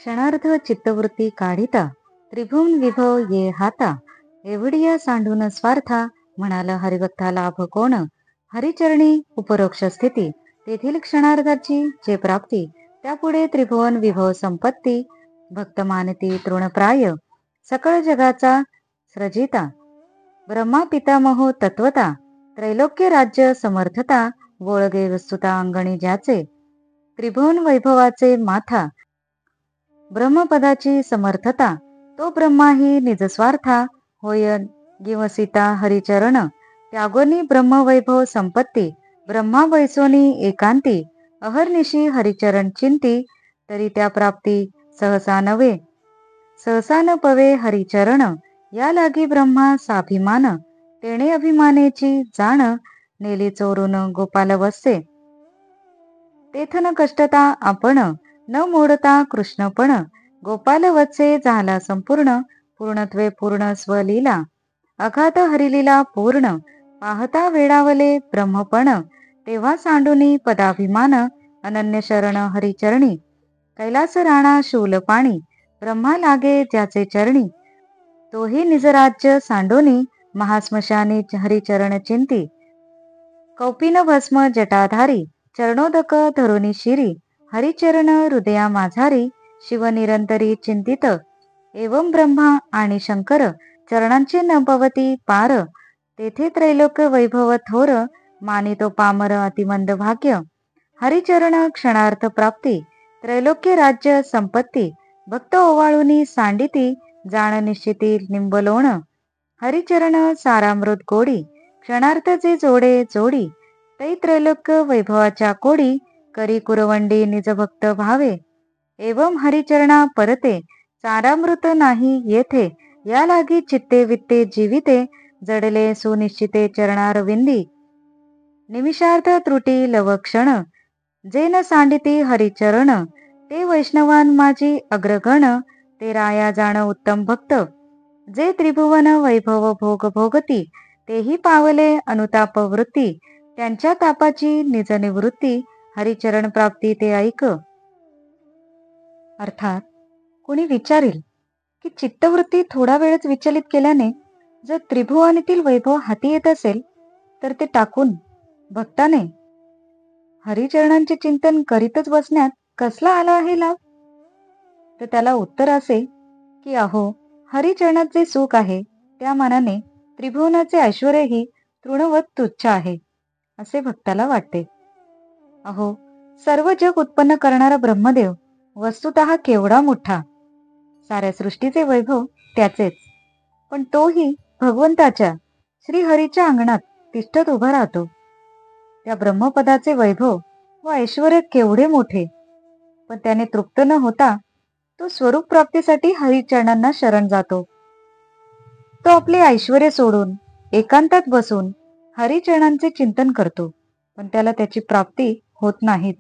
क्षणार्ध चित्तवृत्ती काढिता त्रिभुवन विभव ये हाता एवढिया सांडून स्वार्था म्हणाला हरिभक्ता लाभ कोण. हरिचरणी उपरोक्ष स्थिती तेथील क्षणार्धाची जे प्राप्ती त्यापुढे त्रिभुवन विभव संपत्ती भक्त मानती तृणप्राय सकळ जगाचा सृजिता ब्रह्मा पितामहो तत्वता त्रैलोक्य राज्य समर्थता वोळगे वस्तुता अंगणी ज्याचे त्रिभुवन वैभवाचे माथा ब्रह्मपदाची समर्थता तो ब्रह्माही निजस्वार्था होय गिवसिता हरिचरण त्यागोनी ब्रह्मवैभव संपत्ती ब्रह्मा बैसोनी एकांती अहर्निशी हरिचरण चिंती तरी त्या प्राप्ती सहसा नवे सहसा न पवे हरिचरण या लागी ब्रह्मा साभिमान तेणे अभिमानेची जाण नेली चोरून गोपाल वस्से तेथन कष्टता आपण न मोडता कृष्णपण गोपाल वत्से झाला संपूर्ण पूर्णत्वे पूर्ण स्वलीला अघात हरिलीला पूर्ण पाहता वेडावले ब्रह्मपण तेव्हा सांडुनी पदाभिमान अनन्य शरण हरिचरणी कैलास राणा शूल पाणी ब्रह्मा लागे ज्याचे चरणी तोही निजराज्य सांडोनी महास्मशानी हरिचरण चिंती कौपिन भस्म जटाधारी चरणोदक धरुनी शिरी हरिचरण हृदया माझारी शिवनिरंतरी चिंतित एवं ब्रह्मा आणि शंकर चरणांचे न पवती पार तेथे त्रैलोक्य वैभव थोर मानितो पामर अतिमंद भाग्य हरिचरण क्षणार्थ प्राप्ती त्रैलोक्य राज्य संपत्ती भक्त ओवाळुनी सांडिती जाण निश्चिती निंबलोण हरिचरण सारामृत गोडी क्षणार्थ जे जोडे जोडी तै त्रैलोक्य वैभवाच्या कोडी करी कुरवंडी निज भक्त भावे एवं हरिचरणा परते सारामृत नाही येथे या लागी चित्ते वित्ते जीविते जडले सुनिश्चिते चरणारविंदी निमिषार्थ त्रुटी लवक्षण जे न सांडिती हरिचरण ते वैष्णवान माझी अग्रगण ते राया जाण उत्तम भक्त जे त्रिभुवन वैभव भोग भोगती तेही पावले अनुताप वृत्ती त्यांच्या तापाची निज निवृत्ती हरिचरण प्राप्ती ते ऐक. अर्थात कुणी विचारेल की चित्तवृत्ती थोडा वेळच विचलित केल्याने जर त्रिभुवनातील वैभव हाती येत असेल तर ते टाकून भक्ताने हरिचरणांचे चिंतन करीतच बसण्यात कसला आला आहे लाभ. तर त्याला उत्तर असे की अहो हरिचरणात जे सुख आहे त्या मानाने त्रिभुवनाचे ऐश्वर्यही तृणवत तुच्छ आहे असे भक्ताला वाटते. अहो सर्व जग उत्पन्न करणारा ब्रह्मदेव वस्तुतः केवढा मोठा साऱ्या सृष्टीचे वैभव त्याचेच पण तोही भगवंताच्या श्रीहरीच्या अंगणात तिष्ठत उभा राहतो. त्या ब्रह्मपदाचे वैभव व ऐश्वर केवढे मोठे पण त्याने तृप्त न होता तो स्वरूप प्राप्तीसाठी हरिचरणांना शरण जातो. तो आपले ऐश्वर्य सोडून एकांतात बसून हरिचरणांचे चिंतन करतो पण त्याला त्याची प्राप्ती होत नाहीच.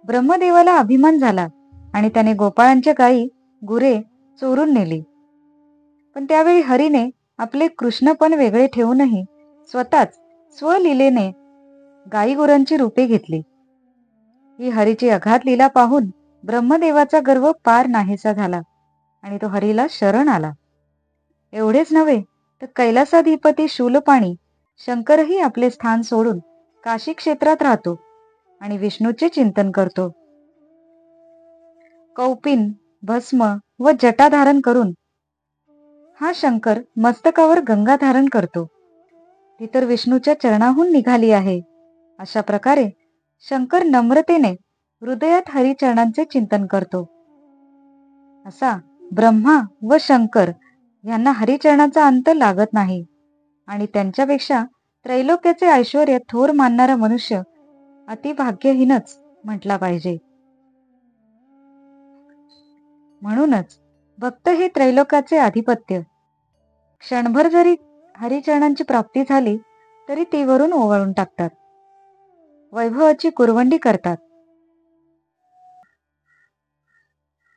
ब्रह्मदेवाला अभिमान झाला आणि त्याने गोपाळांच्या गायी गुरे चोरून नेली. पण त्यावेळी हरीने आपले कृष्णपण वेगळे ठेवूनही स्वतःच स्वलीलेने गायी गुरांची रूपे घेतली. ही हरीची अघात लीला पाहून ब्रह्मदेवाचा गर्व पार नाहीसा झाला आणि तो हरीला शरण आला. एवढेच नव्हे तर कैलासाधिपती शूलपाणी शंकरही आपले स्थान सोडून काशी क्षेत्रात राहतो आणि विष्णूचे चिंतन करतो. कौपिन भस्म व जटा धारण करून हा शंकर मस्तकावर गंगा धारण करतो. ती तर विष्णूच्या चरणाहून निघाली आहे. अशा प्रकारे शंकर नम्रतेने हृदयात हरिचरणांचे चिंतन करतो. असा ब्रह्मा व शंकर यांना हरिचरणाचा अंत लागत नाही आणि त्यांच्यापेक्षा त्रैलोक्याचे ऐश्वर्य थोर मानणारा मनुष्य अतिभाग्यहीनच म्हटला पाहिजे. म्हणूनच भक्त हे त्रैलोकाचे अधिपत्य क्षणभर जरी हरिचरणांची प्राप्ती झाली तरी तीवरून ओवाळून टाकतात, वैभवाची कुरवंडी करतात.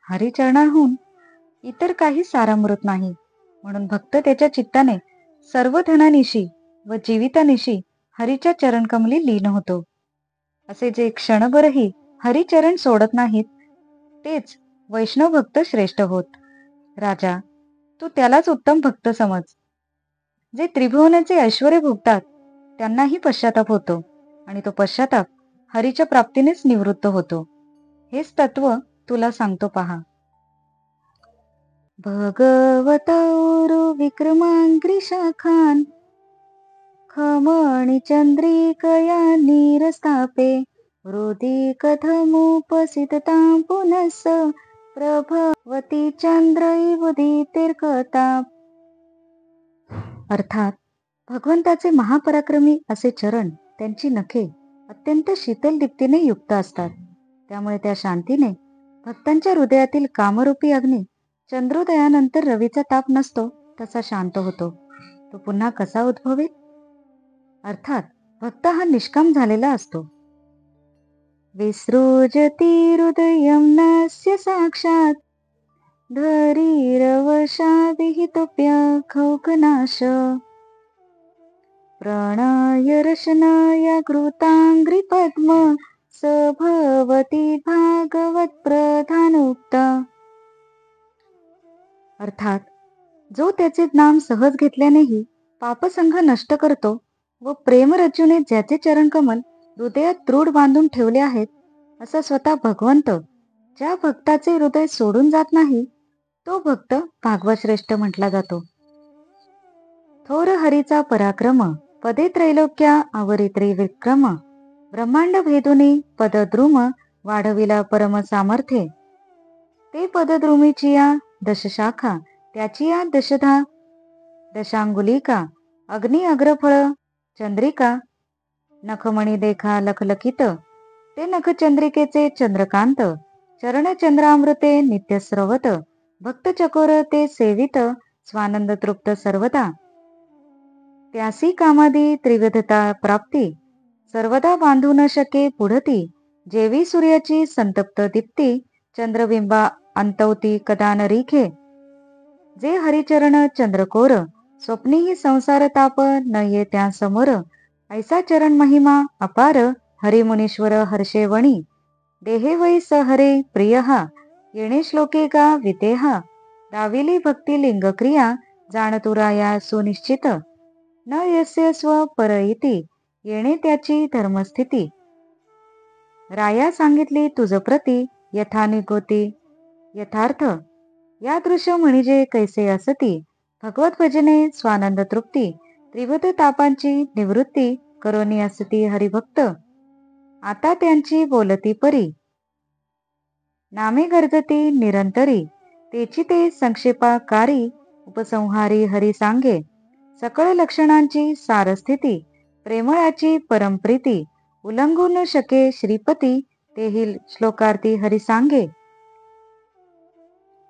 हरिचरणाहून इतर काही सारामृत नाही म्हणून भक्त त्याच्या चित्ताने सर्व धनानिशी व जीवितानिशी हरीच्या चरणकमली लीन होतो. असे जे क्षणभरही हरिचरण सोडत नाहीत तेच वैष्णव भक्त श्रेष्ठ होत. राजा, तू त्यालाच उत्तम भक्त समज. जे त्रिभुवनाचे ऐश्वर्य भोगतात त्यांनाही पश्चाताप होतो आणि तो पश्चाताप हरीच्या प्राप्तीनेच निवृत्त होतो. हेच तत्व तुला सांगतो पहा. भगवतौरु विक्रमांग्री शाखान खमणी चंद्रिकया नीरस्थापे हृदि कथमुपसिततां पुनस्स प्रभवती चंद्रैवुदितिर्कता. अर्थात भगवंताचे महापराक्रमी असे चरण, त्यांची नखे अत्यंत शीतल दीप्तीने युक्त असतात. त्यामुळे त्या शांतीने भक्तांच्या हृदयातील कामरूपी अग्नी चंद्रोदयानंतर रवीचा ताप नसतो तसा शांत होतो. तो पुन्हा कसा उद्भवेल? अर्थात भक्त हा निष्काम झालेला असतो. विसृजती हृदयं नस्य साक्षात धरीरवशा विहितोऽप्यखौघनाश प्रणय रशनाय कृतांग्रिपद्म स भवति भागवत प्रधानोक्ता. अर्थात जो त्याचे नाम सहज घेतल्यानेही पापसंघ नष्ट करतो व प्रेमरज्जूने ज्याचे चरणकमल हृदयात दृढ बांधून ठेवले आहेत, असा स्वतः भगवंत ज्या भक्ताचे हृदय सोडून जात नाही, तो भक्त भागवत श्रेष्ठ म्हटला जातो. थोर हरीचा पराक्रम पदे त्रैलोक्या आवरित्री विक्रम ब्रह्मांड भेदुनी पदद्रुम वाढविला परम सामर्थ्ये. ते पदद्रुमीची या दशशाखा, त्याची या दशधा दशांगुलिका, अग्नी अग्रफळ चंद्रिका, नखमणी देखा लखलखित, ते नखचंद्रिकेचे चंद्रकांत, चरणचंद्रामृते नित्यस्रवत, भक्त चकोर ते सेवित, स्वानंद तृप्त सर्वदा. त्यासी कामादी त्रिविधता प्राप्ती, सर्वदा बांधू न शके पुढती, जेवी सूर्याची संतप्त दीप्ती, चंद्रबिंबा अंतवती कदा न रिखे. जे हरिचरण चंद्रकोर, स्वप्नीही संसार ताप न ये त्या समोर, ऐसा चरण महिमा अपार, हरिमुनीश्वर हर्षेवणी, देहे वै सहरे प्रियहा, येणे श्लोके गा वितेहा, दाविली भक्ती लिंगक्रिया, जाणतुराया सुनिश्चित, न यस्य स्व पर इति, येणे त्याची धर्मस्थिती. राया सांगितली तुझ प्रती, यथानिकोती यथार्थ, या दृश्य म्हणजे कैसे असती, भगवत भजने स्वानंद तृप्ती, त्रिविध तापांची निवृत्ती करोनी असती हरिभक्त. आता त्यांची बोलती परी, नामे गर्जती निरंतरी, तेची ते संक्षेपाकारी उपसंहारी हरी सांगे. सकळ लक्षणांची सारस्थिती, प्रेमळाची परमप्रीती, उल्लंघू न शके श्रीपती, तेही श्लोकार्थी हरी सांगे.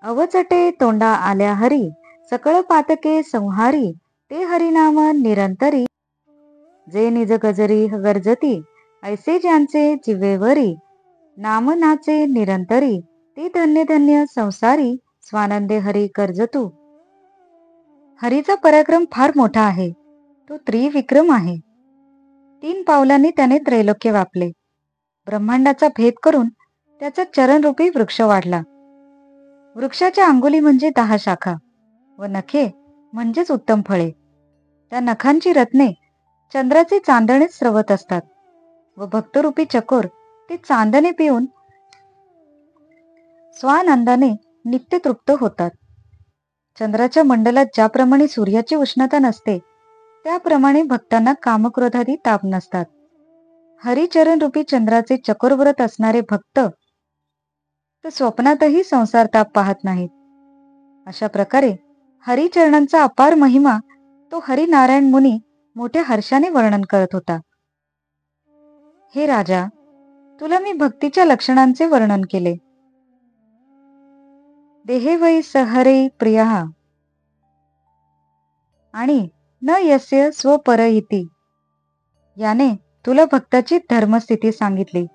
अवचटे तोंडा आल्या हरी, सकळ पातके संहारी, ते हरिनाम निरंतरी, जे निज गजरी गर्जती, ऐसे ज्यांचे जिवेवरी, नाम नाचे निरंतरी, ते धन्य धन्य संसारी, स्वानंदे हरी कर्जतू. हरीचा पराक्रम फार मोठा आहे. तो त्रिविक्रम आहे. 3 पावलांनी त्याने त्रैलोक्य व्यापले. ब्रह्मांडाचा भेद करून त्याचा चरणरूपी वृक्ष वाढला. वृक्षाच्या अंगुली म्हणजे 10 शाखा व नखे म्हणजेच उत्तम फळे. त्या नखांची रत्ने चंद्राचे चांदणेच स्रवत असतात व भक्तरूपी चकोर ते चांदणे पिऊन स्वानंदाने नित्य तृप्त होतात. चंद्राच्या मंडलात ज्याप्रमाणे सूर्याची उष्णता नसते, त्याप्रमाणे भक्तांना कामक्रोधादी ताप नसतात. हरिचरण रूपी चंद्राचे चकोरव्रत असणारे भक्त तर स्वप्नातही संसार ताप पाहत नाहीत. अशा प्रकारे हरिचरणांचा अपार महिमा तो हरिनारायण मुनी मोठ्या हर्षाने वर्णन करत होता. हे राजा, तुला मी भक्तीच्या लक्षणांचे वर्णन केले. देहे वै सहरे प्रियः आणि न यस्य स्वपर इति, याने तुला भक्ताची धर्मस्थिती सांगितली.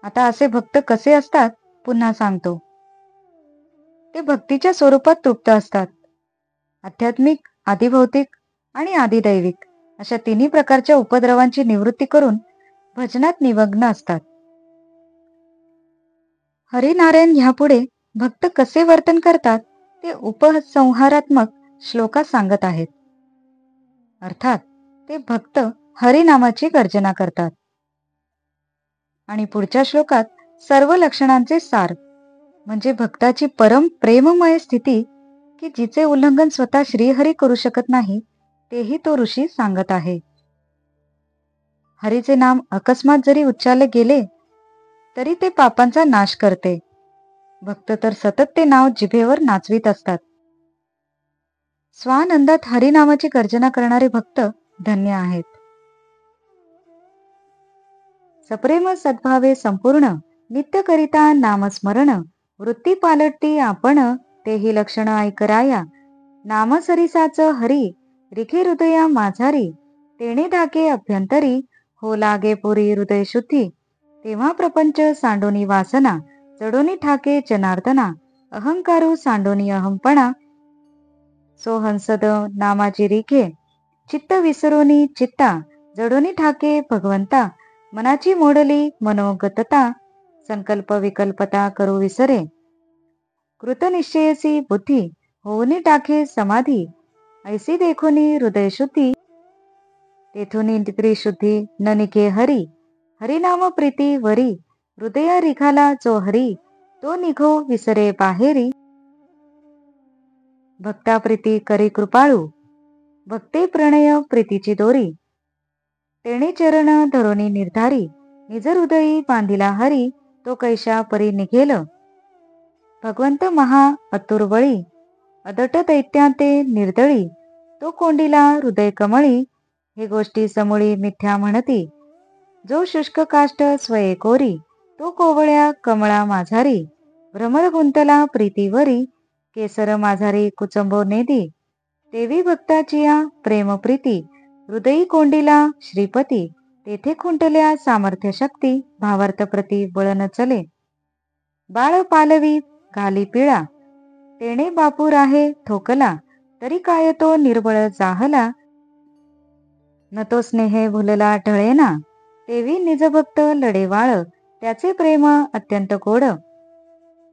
आता असे भक्त कसे असतात पुन्हा सांगतो. ते भक्तीच्या स्वरूपात तृप्त असतात. आध्यात्मिक, आदिभौतिक आणि आदिदैविक अशा 3 प्रकारच्या उपद्रवांची निवृत्ती करून भजनात निमग्न असतात. हरिनारायण ह्यापुढे भक्त कसे वर्तन करतात ते उपसंहारात्मक श्लोकात सांगत आहेत. अर्थात ते भक्त हरिनामाची गर्जना करतात. आणि पुढच्या श्लोकात सर्व लक्षणांचे सार म्हणजे भक्ताची परम प्रेममय स्थिती की जिचे उल्लंघन स्वतः श्रीहरी करू शकत नाही, तेही तो ऋषी सांगत आहे. हरीचे नाम अकस्मात जरी उच्चारले गेले तरी ते पापांचा नाश करते. भक्त तर सतत ते नाव जिभेवर नाचवीत असतात. स्वानंदात हरिनामाची गर्जना करणारे भक्त धन्य आहेत. सप्रेम सद्भावे संपूर्ण नित्य करिता नामस्मरण वृत्ती पालटती आपण तेही लक्षण ऐकराया नामसरिसाच हरी रिखे हृदया माझारी तेणे धाके अभ्यंतरी हो लागे पुरी हृदय शुद्धी तेव्हा प्रपंच सांडोनी वासना चढोनी ठाके जनार्दना अहंकारू सांडोनी अहंपणा सो हंसद नामाची रिखे चित्त विसरोनी चित्ता जडोनी ठाके भगवंता मनाची मोडली मनोगतता संकल्प विकल्पता करू विसरे कृतनिश्चयसी बुद्धी होऊनी टाके समाधी ऐसी देखोनी हृदय शुद्धी तेथुनी त्रिशुद्धी न निघे हरी हरिनाम प्रीती वरी हृदया रिखाला जो हरी तो निघो विसरे बाहेरी भक्ता प्रीती करी कृपाळू भक्ते प्रणय प्रीतीची दोरी तेणे चरण धरोनी निर्धारी निज हृदयी बांधिला हरी तो कैशा परी निघेल भगवंत महा अतुर्वळी अदट दैत्याते निर्दळी तो कोंडीला हृदय कमळी हे गोष्टी समूळी मिथ्या म्हणती जो शुष्क काष्ट स्वये कोरी तो कोवळ्या कमळा माझारी भ्रमर गुंतला प्रीतीवरी केसर माझारी कुचंबो नेदी देवी भक्ताचिया प्रेम प्रीती हृदयी कोंडीला श्रीपती तेथे खुंटल्या सामर्थ्य शक्ती भावार्थ प्रती बळन चले बाळ पालवी घाली पिळा तेणे बापू राहे थोकला तरी काय तो निर्बळ जाहला न तो स्नेहे भुलला ढळेना तेवी निजभक्त लढेवाळ त्याचे प्रेम अत्यंत गोड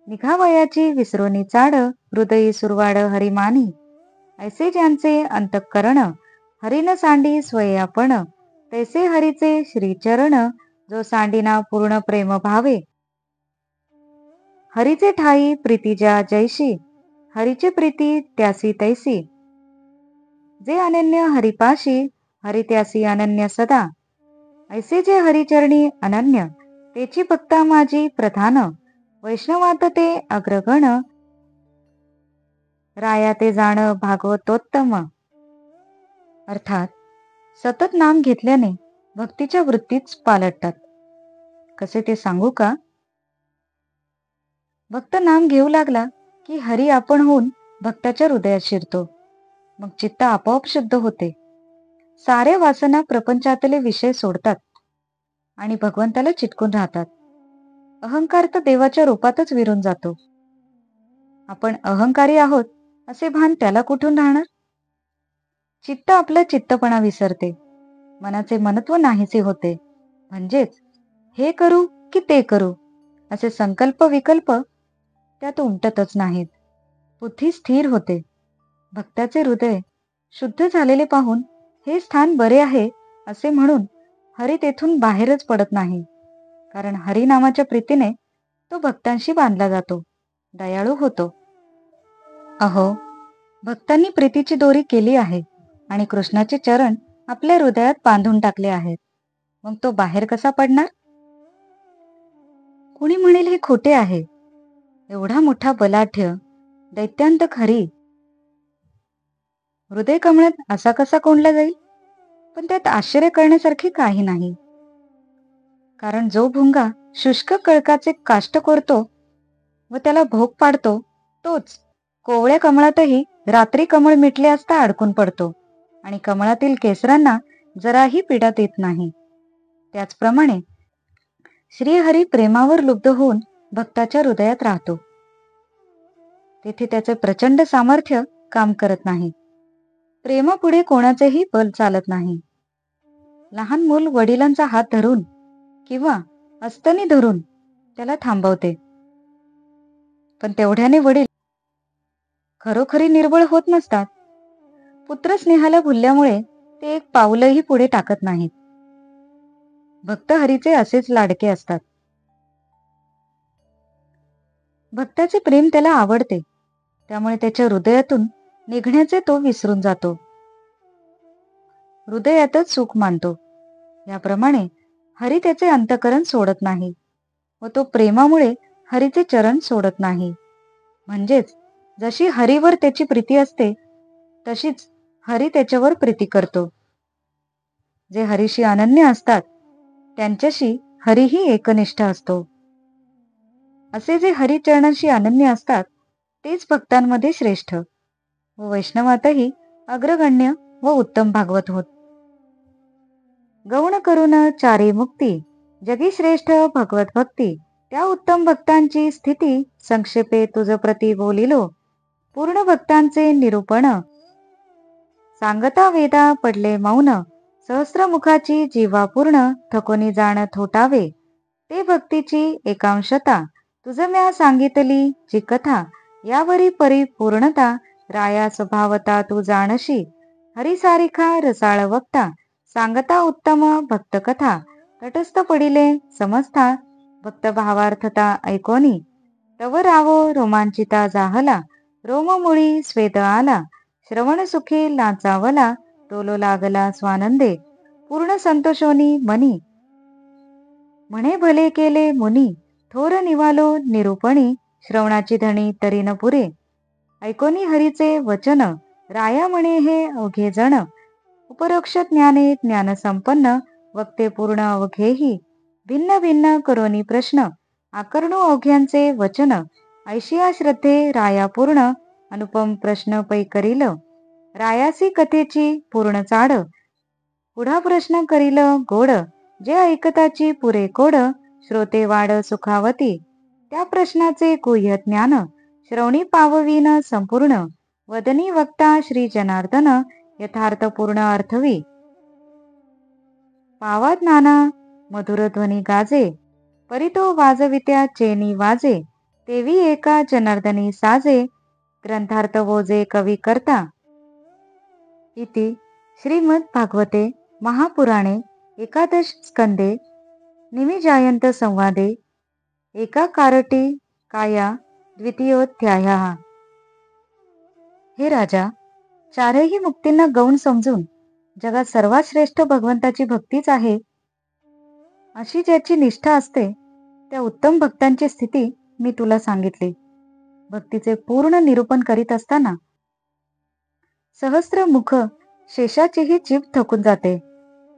निघावयाची विसरोनी चाड हृदयी सुरवाड हरिमानी ऐसे ज्यांचे अंतःकरण हरिन सांडी स्वये आपण तैसे हरीचे श्रीचरण जो सांडिना पूर्ण प्रेम भावे हरीचे ठाई प्रीती ज्या जैशी हरीचे प्रीती त्यासी तैसी जे अनन्य हरिपाशी हरी त्यासी अनन्य सदा ऐसे जे हरिचरणी अनन्य तेची भक्ता माझी प्रधान वैष्णवात ते अग्रगण राया ते जाण भागवतोत्तम. अर्थात सतत नाम घेतल्याने भक्तीच्या वृत्तीच पालटतात. कसे ते सांगू का? भक्त नाम घेऊ लागला की हरी आपण होऊन भक्ताच्या हृदयात शिरतो. मग चित्त आपोआप शुद्ध होते. सारे वासना प्रपंचातले विषय सोडतात आणि भगवंताला चिटकून राहतात. अहंकार तर देवाच्या रूपातच विरून जातो. आपण अहंकारी आहोत असे भान त्याला कुठून राहणार? चित्त आपला चित्तपणा विसरते. मनाचे मनत्व नाहीसे होते. म्हणजेच हे करू की ते करू असे संकल्प विकल्प त्यात उमटतच नाहीत. बुद्धी स्थिर होते. भक्ताचे हृदय शुद्ध झालेले पाहून हे स्थान बरे आहे असे म्हणून हरी तेथून बाहेरच पडत नाही. कारण हरिनामाच्या प्रीतीने तो भक्तांशी बांधला जातो, दयाळू होतो. अहो, भक्तांनी प्रीतीची दोरी केली आहे आणि कृष्णाचे चरण आपल्या हृदयात बांधून टाकले आहेत. मग तो बाहेर कसा पडणार? कुणी म्हणेल हे खोटे आहे. एवढा मोठा बलाढ्य दैत्यांतक हरी हृदय कमळात असा कसा कोंडला जाईल? पण त्यात आश्चर्य करण्यासारखे काही नाही. कारण जो भुंगा शुष्क कळकाचे काष्ट कोरतो व त्याला भोग पाडतो तोच कोवळ्या कमळातही रात्री कमळ मिटले असता अडकून पडतो आणि कमळातील केसरांना जराही पीडा देत नाही. त्याचप्रमाणे श्रीहरी प्रेमावर लुब्ध होऊन भक्ताच्या हृदयात राहतो. तेथे त्याचे प्रचंड सामर्थ्य काम करत नाही. प्रेमापुढे कोणाचेही बल चालत नाही. लहान मूल वडिलांचा हात धरून किंवा अस्तनी धरून त्याला थांबवते. पण तेवढ्याने वडील खरोखरी निर्बळ होत नसतात. पुत्र स्नेहाला भुलल्यामुळे ते एक पाऊलही पुढे टाकत नाहीत. भक्त हरीचे असेच लाडके असतात. भक्ताचे प्रेम त्याला आवडते, त्यामुळे त्याच्या हृदयातून निघण्याचे तो विसरून जातो. हृदयातच सुख मानतो. याप्रमाणे हरी त्याचे अंतःकरण सोडत नाही व तो प्रेमामुळे हरीचे चरण सोडत नाही. म्हणजेच जशी हरीवर त्याची प्रीती असते, तशीच हरी त्याच्यावर प्रीती करतो. जे हरीशी अनन्य असतात, त्यांच्याशी हरीही एकनिष्ठ असतो. असे जे हरिचरणाशी अनन्य असतात, तेच भक्तांमध्ये श्रेष्ठ व वैष्णवातही अग्रगण्य व उत्तम भागवत होत. गौण करून चारी मुक्ती, जगी श्रेष्ठ भगवत भक्ती. त्या उत्तम भक्तांची स्थिती संक्षेपे तुझ प्रती बोलिलो. पूर्ण भक्तांचे निरूपण, सांगता वेदा पडले मौन. सहस्रमुखाची जीवा पूर्ण, थकोनी जाण थोटावे. ते भक्तीची एकांशता, तुझ म्या सांगितली जी कथा. यावरी परिपूर्णता, राया स्वभावता तू जाणशी. हरिसारिखा रसाळ वक्ता, सांगता उत्तम भक्त कथा. तटस्थ पडिले समजता, भक्त भावार्थता ऐकोनी. तव रावो रोमांचिता जाहला, रोममुळी स्वेद आला. श्रवण सुखी लाचावला, डोलो लागला स्वानंदे. पूर्ण संतोषोनी मनी, म्हणे भले केले मुनी. थोर निवालो निरूपणी, श्रवणाची धणी तरी न पुरे. ऐकोनी हरीचे वचन, राया म्हणे हे अवघे जण. उपरोक्ष ज्ञाने ज्ञान संपन्न, वक्ते पूर्ण अवघेही. भिन्न भिन्न करोनी प्रश्न, आकर्णू अवघ्यांचे वचन. ऐशिया श्रद्धे राया पूर्ण, अनुपम प्रश्न पै करील. रायासी कथेची पूर्ण चाड, पुढा प्रश्न करील गोड. जे ऐकताची पुरे कोड, श्रोते वाड सुखावती. त्या प्रश्नाचे गुह्य ज्ञान, श्रवणी पाववीन संपूर्ण. वदनी वक्ता श्री जनार्दन, यथार्थ पूर्ण अर्थवी. पावा ज्ञाना मधुर ध्वनी गाजे, परितो वाजवित्या चेनी वाजे. तेवी एका जनार्दनी साजे, ग्रंथार्थ वोजे कवी करता. इति श्रीमद् भागवते महापुराणे एकादश स्कंदे निमिजायंत संवादे एकाकारटी काया द्वितीयोध्यायः. हे राजा, चारही मुक्तींना गौण समजून जगात सर्वात श्रेष्ठ भगवंताची भक्तीच आहे, अशी ज्याची निष्ठा असते, त्या उत्तम भक्तांची स्थिती मी तुला सांगितली. भक्तीचे पूर्ण निरूपण करीत असताना सहस्र मुख शेषाचीही जीभ थकून जाते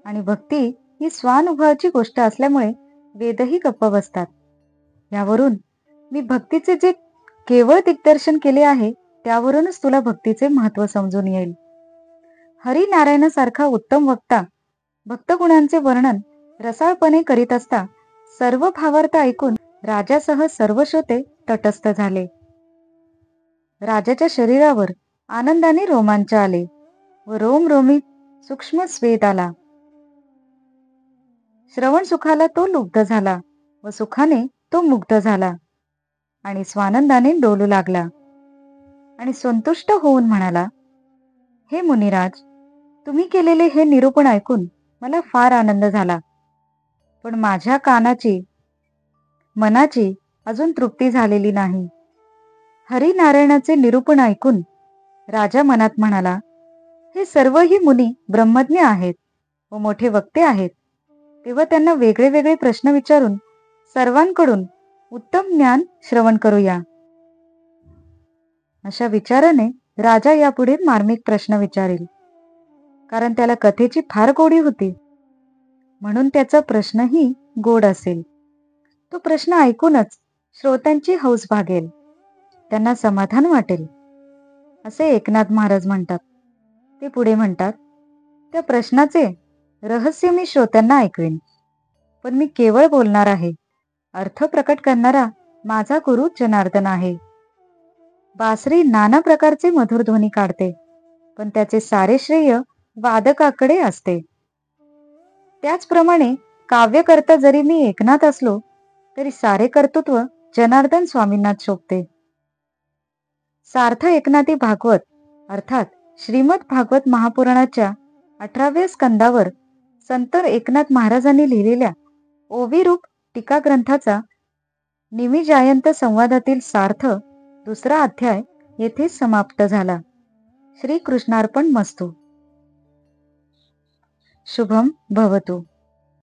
आणि भक्ती ही स्वानुभवाची गोष्ट असल्यामुळे वेदही गप्प बसतात. यावरून मी भक्तीचे जे केवळ दिग्दर्शन केले आहे, त्यावरूनच तुला भक्तीचे महत्त्व समजून येईल. हरिनारायणासारखा उत्तम वक्ता भक्तगुणांचे वर्णन रसाळपणे करीत असता सर्व भावार्थ ऐकून राजासह सर्व श्रोते तटस्थ झाले. राजाच्या शरीरावर आनंदाने रोमांच आले व रोमरोमीत सूक्ष्म स्वेद आला. श्रवण सुखाला तो लुब्ध झाला व सुखाने तो मुग्ध झाला आणि स्वानंदाने डोलू लागला आणि संतुष्ट होऊन म्हणाला, हे मुनिराज, तुम्ही केलेले हे निरूपण ऐकून मला फार आनंद झाला. पण माझ्या कानाची मनाची अजून तृप्ती झालेली नाही. हरिनारायणाचे निरूपण ऐकून राजा मनात म्हणाला, हे सर्वही मुनी ब्रह्मज्ञ आहेत व मोठे वक्ते आहेत, तेव्हा त्यांना वेगळे वेगळे प्रश्न विचारून सर्वांकडून उत्तम ज्ञान श्रवण करूया. अशा विचाराने राजा यापुढे मार्मिक प्रश्न विचारेल, कारण त्याला कथेची फार गोडी होती, म्हणून त्याचा प्रश्नही गोड असेल. तो प्रश्न ऐकूनच श्रोत्यांची हौस भागेल, त्यांना समाधान वाटेल, असे एकनाथ महाराज म्हणतात. ते पुढे म्हणतात, त्या प्रश्नाचे रहस्य मी श्रोत्यांना ऐकवेन, पण मी केवळ बोलणार आहे. अर्थ प्रकट करणारा माझा गुरु जनार्दन आहे. बासरी नाना प्रकारचे मधुर ध्वनी काढते, पण त्याचे सारे श्रेय वादकाकडे असते. त्याचप्रमाणे काव्यकर्ता जरी मी एकनाथ असलो, तरी सारे कर्तृत्व जनार्दन स्वामींनाच शोभते. सार्थ एकनाथी भागवत अर्थात श्रीमद भागवत महापुराणाच्या 18व्या स्कंदावर संत एकनाथ महाराजांनी लिहिलेल्या ओविरूप टीका ग्रंथाचा निमिजायंत संवादातील सार्थ दुसरा अध्याय येथेच समाप्त झाला. श्री कृष्णार्पण मस्तु. शुभम भवतु.